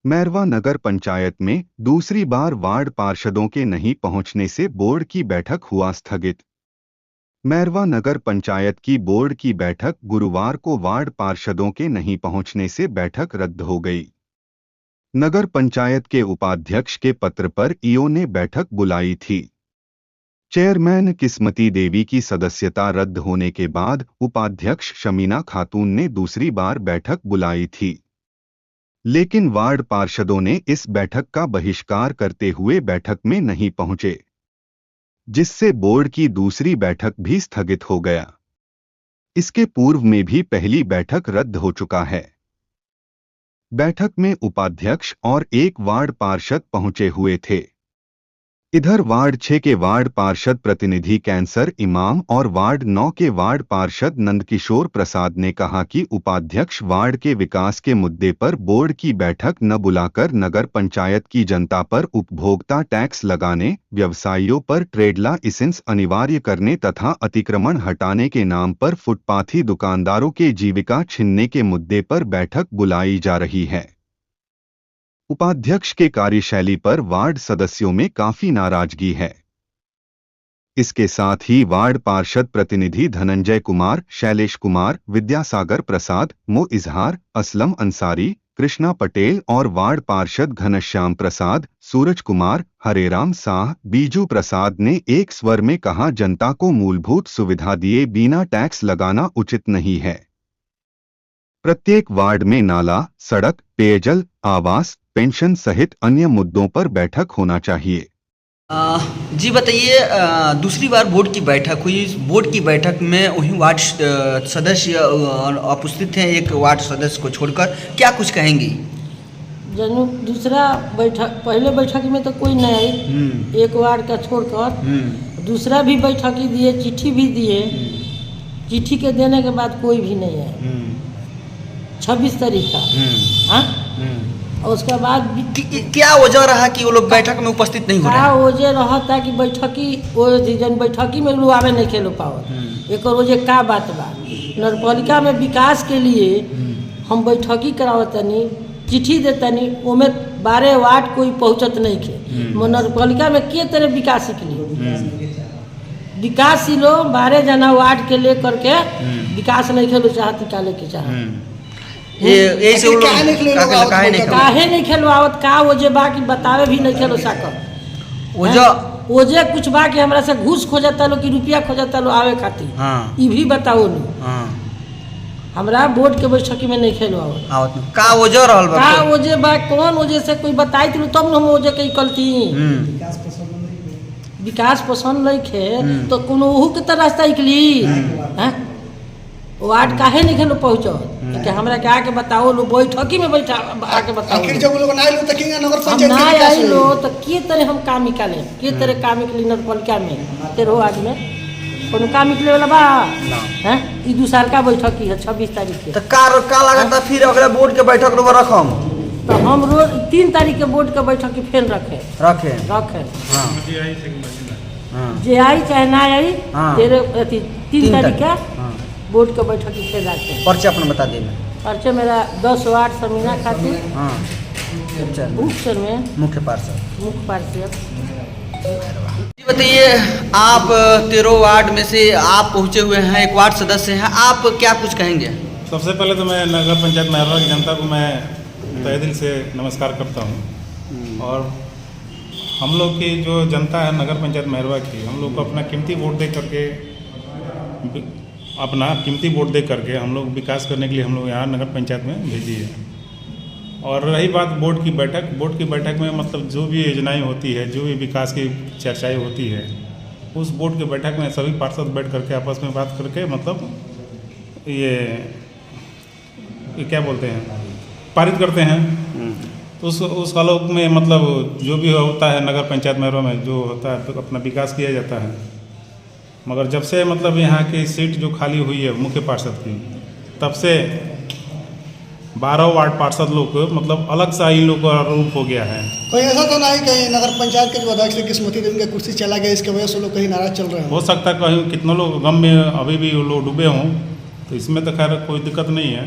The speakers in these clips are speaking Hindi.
मैरवा नगर पंचायत में दूसरी बार वार्ड पार्षदों के नहीं पहुंचने से बोर्ड की बैठक हुआ स्थगित। मैरवा नगर पंचायत की बोर्ड की बैठक गुरुवार को वार्ड पार्षदों के नहीं पहुंचने से बैठक रद्द हो गई। नगर पंचायत के उपाध्यक्ष के पत्र पर ईओ ने बैठक बुलाई थी। चेयरमैन किस्मती देवी की सदस्यता रद्द होने के बाद उपाध्यक्ष शमीना खातून ने दूसरी बार बैठक बुलाई थी, लेकिन वार्ड पार्षदों ने इस बैठक का बहिष्कार करते हुए बैठक में नहीं पहुंचे, जिससे बोर्ड की दूसरी बैठक भी स्थगित हो गया। इसके पूर्व में भी पहली बैठक रद्द हो चुका है। बैठक में उपाध्यक्ष और एक वार्ड पार्षद पहुंचे हुए थे। इधर वार्ड 6 के वार्ड पार्षद प्रतिनिधि कैंसर इमाम और वार्ड 9 के वार्ड पार्षद नंदकिशोर प्रसाद ने कहा कि उपाध्यक्ष वार्ड के विकास के मुद्दे पर बोर्ड की बैठक न बुलाकर नगर पंचायत की जनता पर उपभोक्ता टैक्स लगाने, व्यवसायियों पर ट्रेड लाइसेंस अनिवार्य करने तथा अतिक्रमण हटाने के नाम पर फुटपाथी दुकानदारों के जीविका छीनने के मुद्दे पर बैठक बुलाई जा रही है। उपाध्यक्ष के कार्यशैली पर वार्ड सदस्यों में काफी नाराजगी है। इसके साथ ही वार्ड पार्षद प्रतिनिधि धनंजय कुमार, शैलेश कुमार, विद्यासागर प्रसाद, मो इजहार, असलम अंसारी, कृष्णा पटेल और वार्ड पार्षद घनश्याम प्रसाद, सूरज कुमार, हरेराम साह, बीजू प्रसाद ने एक स्वर में कहा, जनता को मूलभूत सुविधा दिए बिना टैक्स लगाना उचित नहीं है। प्रत्येक वार्ड में नाला, सड़क, पेयजल, आवास, पेंशन सहित अन्य मुद्दों पर बैठक होना चाहिए। जी बताइए, दूसरी बार बोर्ड की बैठक हुई। बोर्ड की बैठक में वही वार्ड सदस्य उपस्थित हैं, एक वार्ड सदस्य को छोड़कर, क्या कुछ कहेंगी? जनू दूसरा बैठक, पहले बैठक में तो कोई नहीं आई, एक वार्ड का छोड़कर दूसरा भी बैठक ही दिए, चिट्ठी भी दिए। चिट्ठी के देने के बाद कोई भी नहीं आया। 26 तारीख का। हाँ, और उसके बाद क्या वजह रहा कि वो लोग बैठक में उपस्थित नहीं हो रहे? क्या वजह रहा था कि बैठकी वो जन बैठकी में लोग आवे नहीं खेलो पावत। एक वजह का बात बा, नगरपालिका में विकास के लिए हम बैठकी करावतनी, चिट्ठी देतनी, ओमे 12 वार्ड कोई पहुँचत नहीं खे। नगरपालिका में के तरह विकास के लिए विकास ही लो 12 जना वार्ड के ले करके विकास नहीं खेलो चाहती, काले के चाहती ये से काहे नहीं खेलवावत, का वजह बा कि बतावे भी नहीं खेलो साकर। वजह कुछ बा कि हमरा से घूस खोजता लो कि रुपया खोजता लो आवे खातिर। हाँ। ई भी बताओ लो। हाँ। हमरा बोर्ड के बैठकी में नहीं खेलवावत। का वजह रहल बा? का वजह बा, कौन वजह से कोई बताई तो तब हम वजह के कलती। विकास पसंद नहीं खे तो कोनो ओहू के तरह रास्ता निकली। हैं, वार्ड काहे नहीं खेलो पहुँचो कि हमरा के आके बताओ लो, बैठकी में बैठा आके बताओ। आखिर जब लोग ना आइलो त किंगा नगर हम पंचायत ना के विकास आइलो होई। तो के तरह हम काम निकाले, के तरह काम निकली नगरपालिका में 13 वार्ड में कोनो काम निकले वाला बा? हैं, ई दूसर का बैठकी है 26 तारीख के। तो का लागत फिर अगला बोर्ड के बैठक रो रखम? तो हम रोज 3 तारीख के बोर्ड के बैठक की फेल रखे। हाँ। जे आई चाहे ना आई, हाँ। 3 तारीख का बोर्ड के बैठक की फेल रखे। पर्चे अपना बता देना। पर्चे मेरा 10 वार्ड समीना खातिर। हाँ। में मुख्य पार्षद। जी बताइए, आप 13 वार्ड में से आप पहुंचे हुए हैं, एक वार्ड सदस्य हैं, आप क्या कुछ कहेंगे? सबसे पहले तो मैं नगर पंचायत मैरवा की जनता को मैं तहे दिल से नमस्कार करता हूं। और हम लोग की जो जनता है नगर पंचायत मैरवा की, हम लोग को अपना कीमती वोट दे करके हम लोग विकास करने के लिए हम लोग यहाँ नगर पंचायत में भेजी है। और रही बात बोर्ड की बैठक में मतलब जो भी योजनाएं होती है, जो भी विकास की चर्चाएं होती है, उस बोर्ड की बैठक में सभी पार्षद बैठ करके आपस में बात करके मतलब ये क्या बोलते हैं, पारित करते हैं। तो उस आलोक में मतलब जो भी होता है नगर पंचायत मैरवा में जो होता है तो अपना विकास किया जाता है। मगर जब से मतलब यहाँ की सीट जो खाली हुई है मुख्य पार्षद की, तब से 12 वार्ड पार्षद लोग को मतलब अलग सा इन लोग का रूप हो गया है। कोई ऐसा तो नहीं कहीं नगर पंचायत के जो अध्यक्ष किस्मती देवी का कुर्सी चला गया, इसके वजह से लोग कहीं नाराज चल रहे हैं? हो सकता है कहीं कितने लोग गम में अभी भी लोग डूबे हों, तो इसमें तो खैर कोई दिक्कत नहीं है।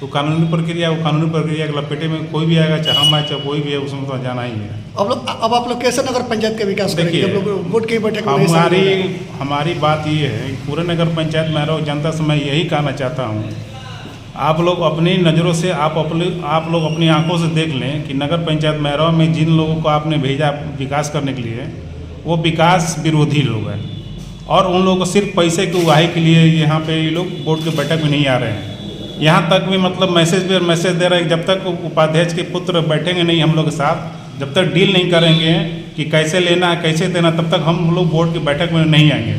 तो कानूनी प्रक्रिया, वो कानूनी प्रक्रिया के लपेटे में कोई भी आएगा, चाहे हम आए चाहे कोई भी है, उसमें तो जाना ही है। अब आप लोग कैसे नगर पंचायत का विकास करेंगे जब लोग बोर्ड की बैठक में नहीं शामिल हो रहे हैं? हमारी बात ये है कि पूरे नगर पंचायत में रहो जनता से मैं यही कहना चाहता हूँ, आप लोग अपनी नज़रों से आप लोग अपनी आंखों से देख लें कि नगर पंचायत मैरवा में जिन लोगों को आपने भेजा विकास करने के लिए, वो विकास विरोधी लोग हैं और उन लोगों को सिर्फ पैसे की उगाही के लिए यहाँ पे ये लोग बोर्ड की बैठक में नहीं आ रहे हैं। यहाँ तक भी मतलब मैसेज पे मैसेज दे रहे हैं, जब तक उपाध्यक्ष के पुत्र बैठेंगे नहीं हम लोग के साथ, जब तक डील नहीं करेंगे कि कैसे लेना है कैसे देना, तब तक हम लोग बोर्ड की बैठक में नहीं आएंगे।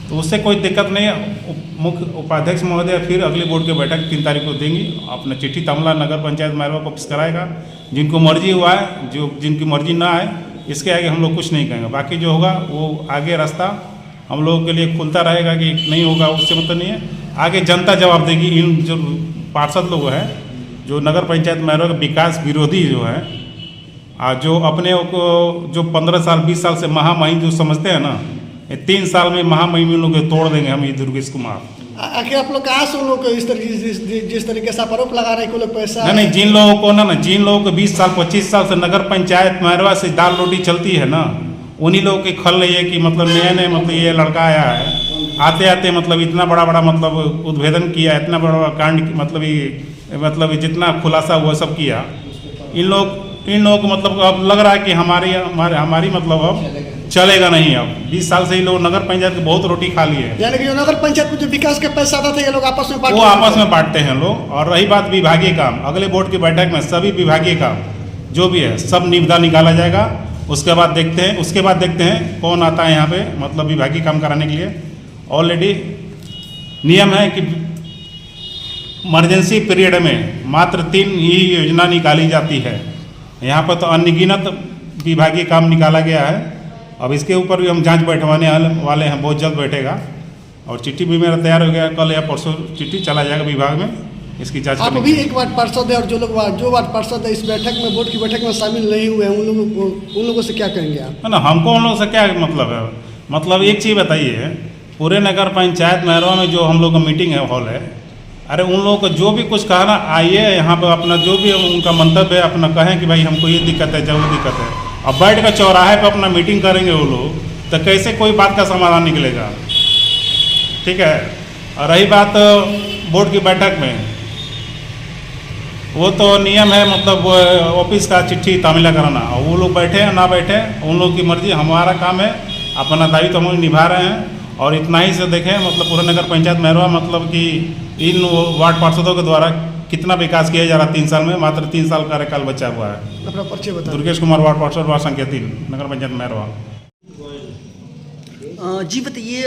तो उससे कोई दिक्कत नहीं है। मुख्य उपाध्यक्ष महोदय फिर अगली बोर्ड की बैठक 3 तारीख को देंगी, अपना चिट्ठी तमला नगर पंचायत मैरवा को ऑफिस कराएगा। जिनको मर्जी हुआ है, जिनकी मर्जी ना आए, इसके आगे हम लोग कुछ नहीं कहेंगे। बाकी जो होगा वो आगे रास्ता हम लोगों के लिए खुलता रहेगा, कि नहीं होगा उससे मतलब नहीं है। आगे जनता जवाब देगी। इन जो पार्षद लोग हैं जो नगर पंचायत मैरवा के विकास विरोधी जो है, जो अपने को जो 15 साल 20 साल से महामहिम जो समझते हैं ना, 3 साल में महामहिम लोग तोड़ देंगे हम, ये दुर्गेश कुमार। आखिर आप लोग कहाँ से उन लोग को जिस तरीके से आरोप लगा रहे हैं कि लोग पैसा नहीं, जिन लोगों को 20 साल 25 साल से नगर पंचायत मैरवा से दाल रोटी चलती है ना, उन्हीं लोगों की खल रही है कि मतलब नए मतलब ये लड़का आया है, आते आते मतलब इतना बड़ा मतलब उद्भेदन किया, इतना बड़ा कांड मतलब जितना खुलासा हुआ सब किया। इन लोगों को मतलब अब लग रहा है कि हमारी मतलब अब चलेगा नहीं। अब 20 साल से ये लोग नगर पंचायत की बहुत रोटी खा ली है। यानी कि जो नगर पंचायत में जो विकास का पैसा आता था ये लोग आपस में बांटते हैं लोग। और रही बात विभागीय काम, अगले बोर्ड की बैठक में सभी विभागीय काम जो भी है सब निविदा निकाला जाएगा। उसके बाद देखते हैं कौन आता है यहाँ पे मतलब विभागीय काम कराने के लिए। ऑलरेडी नियम है कि इमरजेंसी पीरियड में मात्र 3 ही योजना निकाली जाती है। यहाँ पर तो अनगिनत विभागीय काम निकाला गया है। अब इसके ऊपर भी हम जांच बैठवाने वाले हैं, बहुत जल्द बैठेगा। और चिट्ठी भी मेरा तैयार हो गया, कल या परसों चिट्ठी चला जाएगा विभाग में इसकी जांच। आप भी एक वार्ड पार्षद है और जो वार्ड पार्षद है इस बैठक में बोर्ड की बैठक में शामिल नहीं हुए हैं, उन लोगों से क्या कहेंगे आप? है ना, हमको उन लोगों से क्या मतलब है? मतलब एक चीज़ बताइए, पूरे नगर पंचायत मैरवा में जो हम लोग का मीटिंग है हॉल है, अरे उन लोगों को जो भी कुछ कहना आइए यहाँ पर अपना जो भी उनका मंतव्य है अपना कहें कि भाई हमको ये दिक्कत है, जब वो दिक्कत है। अब बैठ कर चौराहे पर अपना मीटिंग करेंगे वो लोग, तो कैसे कोई बात का समाधान निकलेगा? ठीक है। और रही बात बोर्ड की बैठक में, वो तो नियम है मतलब ऑफिस का चिट्ठी तामीला कराना, और वो लोग बैठे या ना बैठे उन लोगों की मर्जी। हमारा काम है, अपना दायित्व तो हम लोग निभा रहे हैं। और इतना ही से देखें मतलब पूरा नगर पंचायत मैरवा मतलब कि इन वार्ड पार्षदों के द्वारा कितना विकास किया जा रहा है 3 साल में। मात्र 3 साल कार्यकाल बचा हुआ है। अपना परिचय बताएं। दुर्गेश कुमार, वार्ड पार्षद, वार्ड संख्या 3, नगर पंचायत मैरवा। जी बताइए,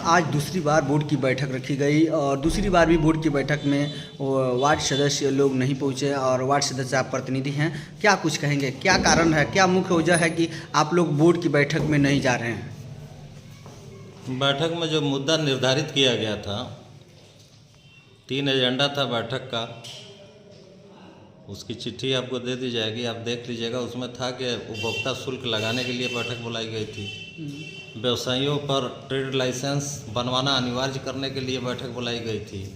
आज दूसरी बार बोर्ड की बैठक रखी गई और दूसरी बार भी बोर्ड की बैठक में वार्ड सदस्य लोग नहीं पहुंचे और वार्ड सदस्य आप प्रतिनिधि हैं, क्या कुछ कहेंगे? क्या कारण है, क्या मुख्य वजह है कि आप लोग बोर्ड की बैठक में नहीं जा रहे हैं? बैठक में जो मुद्दा निर्धारित किया गया था, 3 एजेंडा था बैठक का, उसकी चिट्ठी आपको दे दी जाएगी, आप देख लीजिएगा। उसमें था कि उपभोक्ता शुल्क लगाने के लिए बैठक बुलाई गई थी, व्यवसायियों पर ट्रेड लाइसेंस बनवाना अनिवार्य करने के लिए बैठक बुलाई गई थी,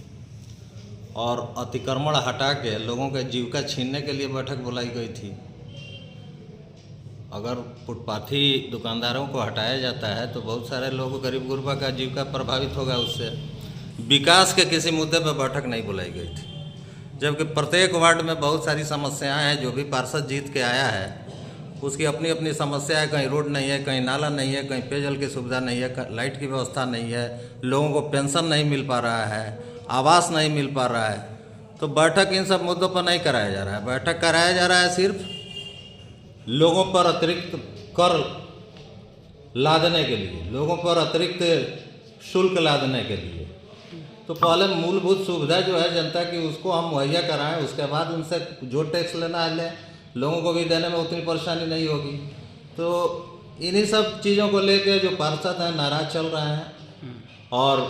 और अतिक्रमण हटा के लोगों के जीविका छीनने के लिए बैठक बुलाई गई थी। अगर फुटपाथी दुकानदारों को हटाया जाता है तो बहुत सारे लोग गरीब गुरबा का जीविका प्रभावित होगा उससे। विकास के किसी मुद्दे पर बैठक नहीं बुलाई गई थी, जबकि प्रत्येक वार्ड में बहुत सारी समस्याएं हैं। जो भी पार्षद जीत के आया है उसकी अपनी अपनी समस्या है। कहीं रोड नहीं है, कहीं नाला नहीं है, कहीं पेयजल की सुविधा नहीं है, लाइट की व्यवस्था नहीं है, लोगों को पेंशन नहीं मिल पा रहा है, आवास नहीं मिल पा रहा है। तो बैठक इन सब मुद्दों पर नहीं कराया जा रहा है। बैठक कराया जा रहा है सिर्फ लोगों पर अतिरिक्त कर लादने के लिए, लोगों पर अतिरिक्त शुल्क लादने के लिए। तो पहले मूलभूत सुविधा जो है जनता की उसको हम मुहैया कराएं, उसके बाद उनसे जो टैक्स लेना है लें, लोगों को भी देने में उतनी परेशानी नहीं होगी। तो इन्हीं सब चीज़ों को लेकर जो पार्षद हैं नाराज चल रहे हैं और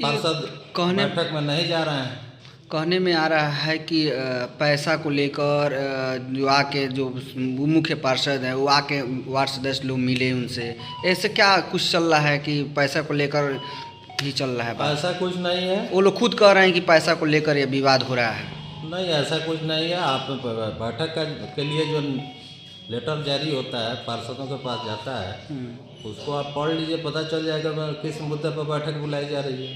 पार्षद बैठक में नहीं जा रहे हैं। कहने में आ रहा है कि पैसा को लेकर जो आके जो मुख्य पार्षद हैं वो आके वार्ड सदस्य लोग मिले उनसे, ऐसे क्या कुछ चल रहा है कि पैसा को लेकर ही चल रहा है? पैसा कुछ नहीं है, वो लोग खुद कह रहे हैं कि पैसा को लेकर ये विवाद हो रहा है। नहीं, ऐसा कुछ नहीं है। आप बैठक के लिए जो लेटर जारी होता है पार्षदों के पास जाता है, उसको आप पढ़ लीजिए, पता चल जाएगा किस मुद्दे पर बैठक बुलाई जा रही है।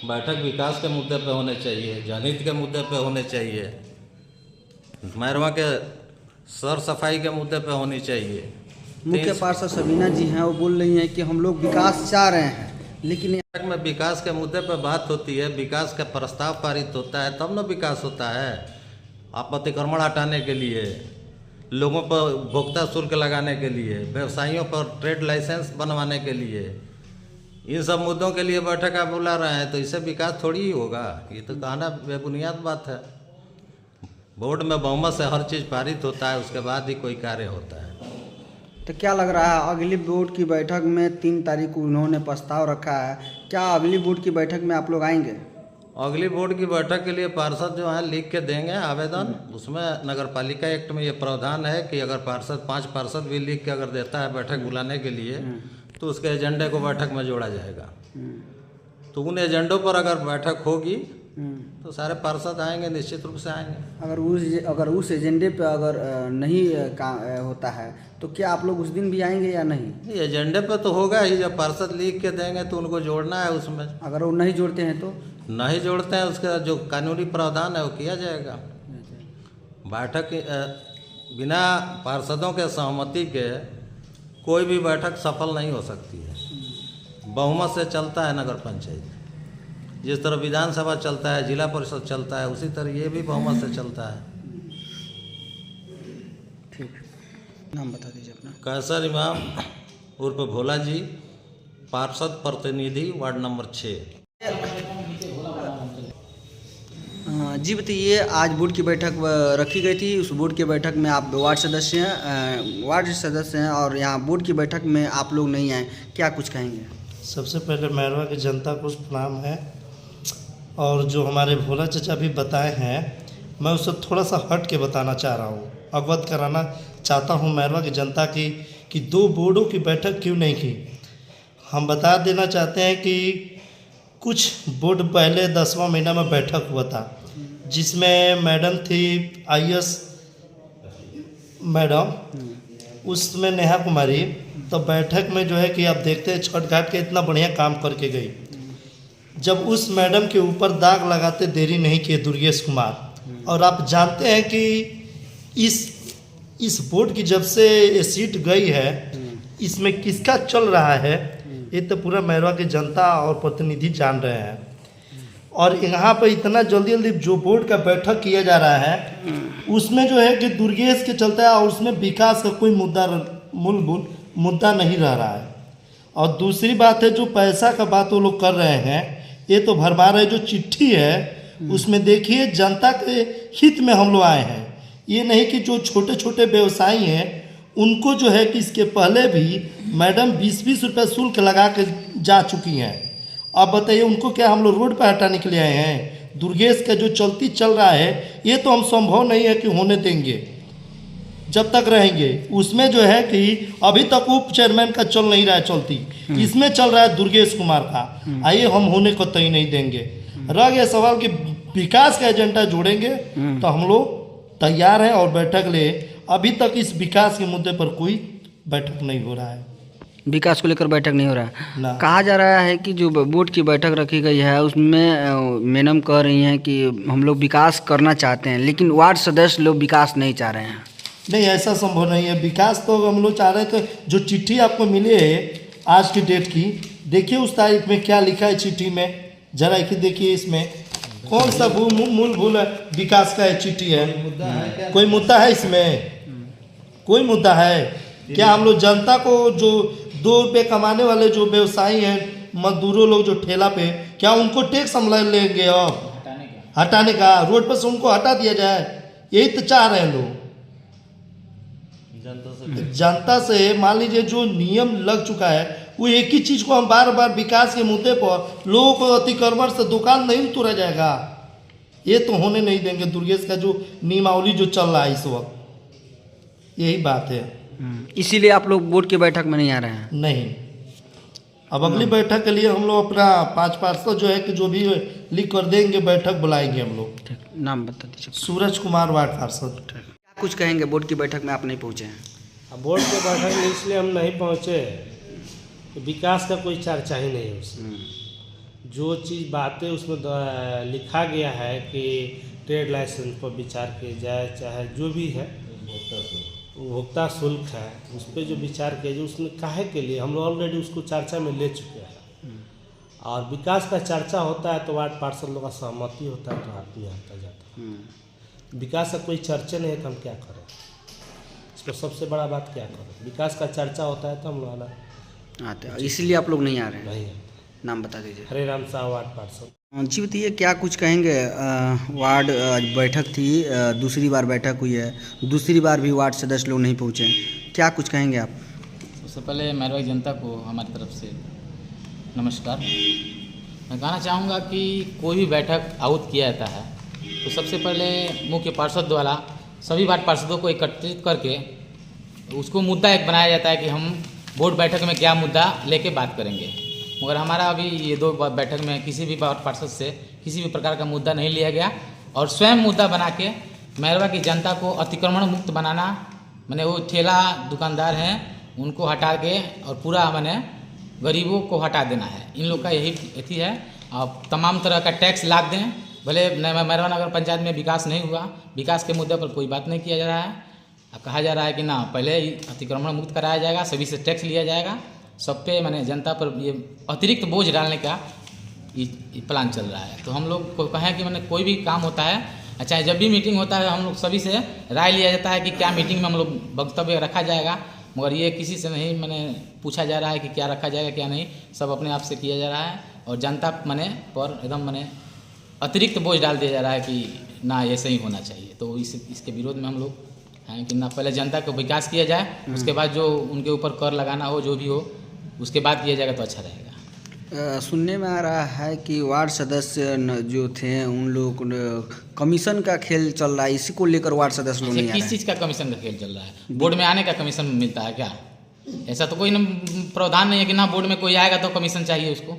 बैठक विकास के मुद्दे पे होने चाहिए, जनहित के मुद्दे पे होने चाहिए, मैरवा के सर सफाई के मुद्दे पे होनी चाहिए। मुख्य पार्षद सबीना जी हैं, वो बोल रही हैं कि हम लोग विकास चाह रहे हैं, लेकिन बैठक में विकास के मुद्दे पर बात होती है, विकास का प्रस्ताव पारित होता है, तब न विकास होता है। आपत्तिक्रमण हटाने के लिए, लोगों पर उपभोक्ता शुल्क लगाने के लिए, व्यवसायियों पर ट्रेड लाइसेंस बनवाने के लिए, इन सब मुद्दों के लिए बैठक आप बुला रहे हैं, तो इससे विकास थोड़ी ही होगा। ये तो कहना बेबुनियाद बात है। बोर्ड में बहुमत से हर चीज़ पारित होता है, उसके बाद ही कोई कार्य होता है। तो क्या लग रहा है अगली बोर्ड की बैठक में 3 तारीख को उन्होंने प्रस्ताव रखा है, क्या अगली बोर्ड की बैठक में आप लोग आएंगे? अगली बोर्ड की बैठक के लिए पार्षद जो है लिख के देंगे आवेदन। उसमें नगर पालिका एक्ट में ये प्रावधान है कि अगर पार्षद 5 पार्षद भी लिख के अगर देता है बैठक बुलाने के लिए, तो उसके एजेंडे को बैठक में जोड़ा जाएगा। तो उन एजेंडों पर अगर बैठक होगी तो सारे पार्षद आएंगे, निश्चित रूप से आएंगे। अगर उस एजेंडे पे अगर नहीं होता है तो क्या आप लोग उस दिन भी आएंगे या नहीं? एजेंडे पे तो होगा ही, जब पार्षद लिख के देंगे तो उनको जोड़ना है उसमें। अगर वो नहीं जोड़ते हैं तो? नहीं जोड़ते हैं, उसका जो कानूनी प्रावधान है वो किया जाएगा। बैठक बिना पार्षदों के सहमति के कोई भी बैठक सफल नहीं हो सकती है। बहुमत से चलता है नगर पंचायत, जिस तरह विधानसभा चलता है, जिला परिषद चलता है, उसी तरह ये भी बहुमत से चलता है। ठीक, नाम बता दीजिए अपना। कैसर इमाम उर्फ भोला जी, पार्षद प्रतिनिधि वार्ड नंबर 6। जी बताइए, आज बोर्ड की बैठक रखी गई थी, उस बोर्ड की बैठक में आप वार्ड सदस्य हैं और यहाँ बोर्ड की बैठक में आप लोग नहीं आए, क्या कुछ कहेंगे? सबसे पहले मैरवा की जनता को प्रणाम है, और जो हमारे भोला चचा भी बताए हैं, मैं उससे थोड़ा सा हट के बताना चाह रहा हूँ, अवगत कराना चाहता हूँ मैरवा की जनता की कि 2 बोर्डों की बैठक क्यों नहीं की। हम बता देना चाहते हैं कि कुछ बोर्ड पहले 10वां महीना में बैठक हुआ था, जिसमें मैडम थी IAS मैडम, उसमें नेहा कुमारी। तो बैठक में जो है कि आप देखते हैं छठ घाट के इतना बढ़िया काम करके गई। जब उस मैडम के ऊपर दाग लगाते देरी नहीं किए दुर्गेश कुमार। और आप जानते हैं कि इस बोर्ड की जब से ये सीट गई है, इसमें किसका चल रहा है ये तो पूरा मैरवा की जनता और प्रतिनिधि जान रहे हैं। और यहाँ पर इतना जल्दी जल्दी जो बोर्ड का बैठक किया जा रहा है, उसमें जो है कि दुर्गेश के चलता है, और उसमें विकास का कोई मूलभूत मुद्दा नहीं रह रहा है। और दूसरी बात है, जो पैसा का बात वो लोग कर रहे हैं, ये तो भरभा रहे। जो चिट्ठी है उसमें देखिए जनता के हित में हम लोग आए हैं, ये नहीं कि जो छोटे छोटे व्यवसायी हैं उनको जो है कि इसके पहले भी मैडम 20-20 रुपये शुल्क लगा के जा चुकी हैं। अब बताइए उनको क्या हम लोग रोड पर हटाने के लिए आए हैं? दुर्गेश का जो चलती चल रहा है ये तो हम संभव नहीं है कि होने देंगे जब तक रहेंगे। उसमें जो है कि अभी तक उप चेयरमैन का चल नहीं रहा है चलती, इसमें चल रहा है दुर्गेश कुमार का। आइए हम होने को तय नहीं देंगे। रह गया सवाल कि विकास का एजेंडा जोड़ेंगे तो हम लोग तैयार हैं और बैठक ले। अभी तक इस विकास के मुद्दे पर कोई बैठक नहीं हो रहा है। विकास को लेकर बैठक नहीं हो रहा है। ना। कहा जा रहा है कि जो बोर्ड की बैठक रखी गई है उसमें मैडम कह रही हैं कि हम लोग विकास करना चाहते हैं, लेकिन वार्ड सदस्य लोग विकास नहीं चाह रहे हैं। नहीं, ऐसा संभव नहीं है। विकास तो हम लोग चाह रहे थे। जो चिट्ठी आपको मिली है आज की डेट की, देखिए उस तारीख में क्या लिखा है चिट्ठी में, जरा एक देखिए इसमें कौन सा मूलभूत विकास का चिट्ठी है। कोई मुद्दा है इसमें? कोई मुद्दा है क्या? हम लोग जनता को जो 2 रुपये कमाने वाले जो व्यवसायी हैं, मजदूरों लोग जो ठेला पे, क्या उनको टैक्स हम लेंगे? अब हटाने का रोड पर से उनको हटा दिया जाए, यही तो चाह रहे हैं लोग। जनता से मान लीजिए जो नियम लग चुका है वो एक ही चीज़ को हम बार बार विकास के मुद्दे पर लोगों को अतिक्रमण से दुकान नहीं तोड़ा जाएगा, ये तो होने नहीं देंगे। दुर्गेश का जो नियमावली जो चल रहा है इस वक्त, यही बात है। इसीलिए आप लोग बोर्ड की बैठक में नहीं आ रहे हैं? नहीं, अब अगली बैठक के लिए हम लोग अपना 5 पार्षद जो है कि जो भी लिख कर देंगे, बैठक बुलाएंगे हम लोग। ठीक, नाम बता दीजिए। सूरज कुमार, वार्ड पार्षद। क्या कुछ कहेंगे, बोर्ड की बैठक में आप नहीं पहुँचे हैं? अब बोर्ड के बैठक में इसलिए हम नहीं पहुँचे कि विकास का कोई चर्चा ही नहीं है उसमें। जो चीज़ बातें उसमें लिखा गया है कि ट्रेड लाइसेंस पर विचार किया जाए, चाहे जो भी है उपभोक्ता शुल्क है उस पर जो विचार किया जाए, उसमें काहे के लिए हम लोग ऑलरेडी उसको चर्चा में ले चुके हैं। और विकास का चर्चा होता है तो वार्ड पार्षद लोग का सहमति होता है तो आदमी आता जाता है। विकास का कोई चर्चा नहीं है तो हम क्या करें? इसमें सबसे बड़ा बात क्या करें? विकास का चर्चा होता है तो हम लोग आना आते हैं, इसलिए आप लोग नहीं आ रहे हैं? नहीं है। नाम बता दीजिए। हरे राम साह, वार्ड पार्षद। जी बताइए, क्या कुछ कहेंगे? वार्ड बैठक थी, दूसरी बार बैठक हुई है, दूसरी बार भी वार्ड सदस्य लोग नहीं पहुँचे, क्या कुछ कहेंगे आप? सबसे पहले मैरवा की जनता को हमारी तरफ से नमस्कार। मैं कहना चाहूँगा कि कोई भी बैठक आहूत किया जाता है तो सबसे पहले मुख्य पार्षद द्वारा सभी वार्ड पार्षदों को एकत्रित करके उसको मुद्दा एक बनाया जाता है कि हम बोर्ड बैठक में क्या मुद्दा लेके बात करेंगे। मगर हमारा अभी ये 2 बैठक में किसी भी वार्ड पार्षद से किसी भी प्रकार का मुद्दा नहीं लिया गया और स्वयं मुद्दा बना के मैरवा की जनता को अतिक्रमण मुक्त बनाना, मैंने वो ठेला दुकानदार हैं उनको हटा के और पूरा मैंने गरीबों को हटा देना है। इन लोग का यही अथी है। अब तमाम तरह का टैक्स लाद दें, भले मैरवा नगर पंचायत में विकास नहीं हुआ, विकास के मुद्दे पर कोई बात नहीं किया जा रहा है। अब कहा जा रहा है कि ना पहले ही अतिक्रमण मुक्त कराया जाएगा, सभी से टैक्स लिया जाएगा, सब पे मैंने जनता पर ये अतिरिक्त बोझ डालने का प्लान चल रहा है। तो हम लोग को कहें कि मैंने कोई भी काम होता है, अच्छा जब भी मीटिंग होता है हम लोग सभी से राय लिया जाता है कि क्या मीटिंग में हम लोग वक्तव्य रखा जाएगा, मगर ये किसी से नहीं मैंने पूछा जा रहा है कि क्या रखा जाएगा क्या नहीं, सब अपने आप से किया जा रहा है और जनता मैंने पर एकदम मैंने अतिरिक्त बोझ डाल दिया जा रहा है कि ना ऐसे ही होना चाहिए। तो इसके विरोध में हम लोग हैं कि ना पहले जनता को विकास किया जाए, उसके बाद जो उनके ऊपर कर लगाना हो जो भी हो उसके बाद किया जाएगा तो अच्छा रहेगा। सुनने में आ रहा है कि वार्ड सदस्य जो थे उन लोगों को कमीशन का खेल चल रहा है, इसी को लेकर वार्ड सदस्य लोग नहीं आ रहे किस चीज़ का कमीशन का खेल चल रहा है? बोर्ड में आने का कमीशन मिलता है क्या? ऐसा तो कोई प्रावधान नहीं है कि ना बोर्ड में कोई आएगा तो कमीशन चाहिए उसको,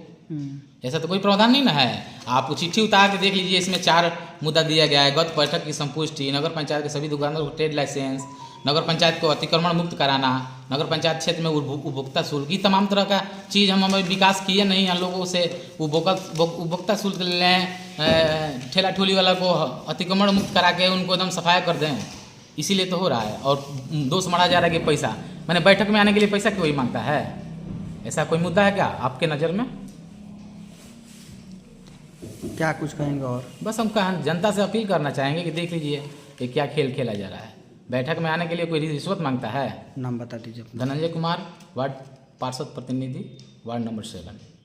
ऐसा तो कोई प्रावधान नहीं ना है। आप चिट्ठी उतार के देख लीजिए, इसमें 4 मुद्दा दिया गया है। गत बैठक की संपुष्टि, नगर पंचायत के सभी दुकानदारों को ट्रेड लाइसेंस, नगर पंचायत को अतिक्रमण मुक्त कराना, नगर पंचायत क्षेत्र में उपभोक्ता शुल्क, तमाम तरह का चीज़ हम विकास किए नहीं हैं। लोगों से उपभोक्ता शुल्क लें, ठेला ठोली वाला को अतिक्रमण मुक्त करा के उनको एकदम सफाई कर दें, इसीलिए तो हो रहा है। और दोष मारा जा रहा है कि पैसा, मैंने बैठक में आने के लिए पैसा क्यों ही मांगता है? ऐसा कोई मुद्दा है क्या आपके नज़र में? क्या कुछ कहेंगे? और बस हम जनता से अपील करना चाहेंगे कि देख लीजिए कि क्या खेल खेला जा रहा है। बैठक में आने के लिए कोई रिश्वत मांगता है? नाम बता दीजिए। धनंजय कुमार, वार्ड पार्षद प्रतिनिधि, वार्ड नंबर 7।